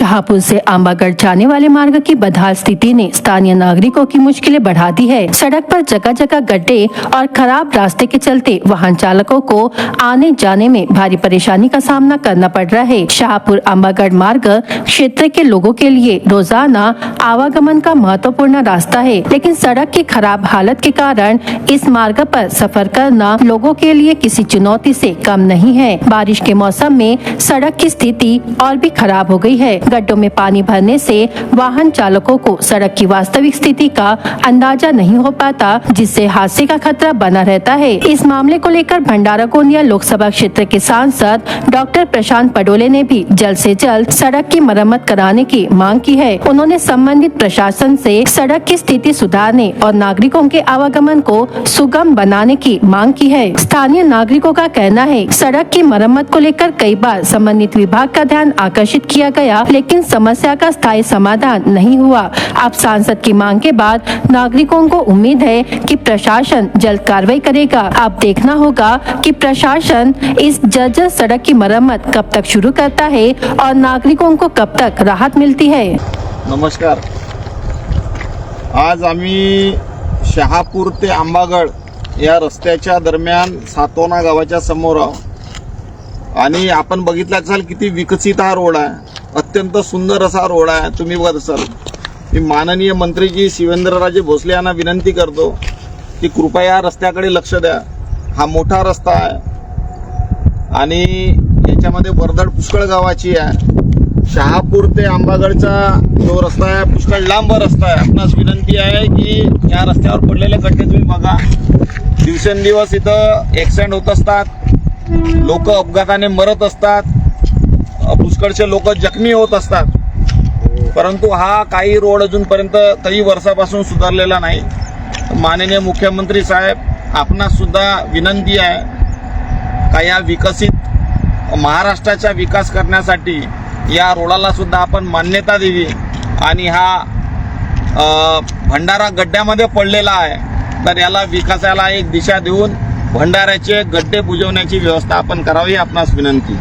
शाहपुर से आंबागढ़ जाने वाले मार्ग की बदहाल स्थिति ने स्थानीय नागरिकों की मुश्किलें बढ़ा दी है। सड़क पर जगह जगह गड्ढे और खराब रास्ते के चलते वाहन चालकों को आने जाने में भारी परेशानी का सामना करना पड़ रहा है। शाहपुर आंबागढ़ मार्ग क्षेत्र के लोगों के लिए रोजाना आवागमन का महत्वपूर्ण रास्ता है, लेकिन सड़क की खराब हालत के कारण इस मार्ग पर सफर करना लोगों के लिए किसी चुनौती से कम नहीं है। बारिश के मौसम में सड़क की स्थिति और भी खराब हो गई है। गड्ढों में पानी भरने से वाहन चालकों को सड़क की वास्तविक स्थिति का अंदाजा नहीं हो पाता, जिससे हादसे का खतरा बना रहता है। इस मामले को लेकर भंडारा गोंदिया लोकसभा क्षेत्र के सांसद डॉक्टर प्रशांत पडोले ने भी जल्द से जल्द सड़क की मरम्मत कराने की मांग की है। उन्होंने संबंधित प्रशासन से सड़क की स्थिति सुधारने और नागरिकों के आवागमन को सुगम बनाने की मांग की है। स्थानीय नागरिकों का कहना है, सड़क की मरम्मत को लेकर कई बार संबंधित विभाग का ध्यान आकर्षित किया गया, लेकिन समस्या का स्थायी समाधान नहीं हुआ। अब सांसद की मांग के बाद नागरिकों को उम्मीद है कि प्रशासन जल्द कार्रवाई करेगा। अब देखना होगा कि प्रशासन इस जर्जर सड़क की मरम्मत कब तक शुरू करता है और नागरिकों को कब तक राहत मिलती है। नमस्कार, आज आम्ही शहापूर ते आंबागड या रस्त्याच्या दरम्यान सातोना गावाच्या समोर आहोत आणि आपण बघितलं असाल किती विकसित हा रोड आहे। अत्यंत सुंदर असा रोड आहे। तुम्ही बघत असाल, मी माननीय मंत्रीजी शिवेंद्रराजे भोसले यांना विनंती करतो की कृपया या रस्त्याकडे लक्ष द्या। हा मोठा रस्ता आहे आणि याच्यामध्ये वर्दळ पुष्कळ गावाची आहे। शहापूर ते आंबागडचा जो रस्ता आहे पुष्कळ लांब रस्ता आहे। आपणास विनंती आहे की या रस्त्यावर पडलेले खड्डे तुम्ही बघा। दिवसेंदिवस इथं ॲक्सिडेंट होत असतात, लोक अपघाताने मरत असतात, पुष्कळचे लोक जखमी होत असतात, परंतु हा काही रोड अजूनपर्यंत काही वर्षापासून सुधारलेला नाही। माननीय मुख्यमंत्री साहेब, आपणास सुद्धा विनंती आहे का या विकसित महाराष्ट्राचा विकास करण्यासाठी या रोडाला सुद्धा आपण मान्यता द्यावी आणि हा भंडारा गड्ड्यामध्ये पडलेला आहे, तर याला विकासाला एक दिशा देऊन भंडाऱ्याचे गड्डे बुजवण्याची व्यवस्था आपण करावी, आपणास विनंती।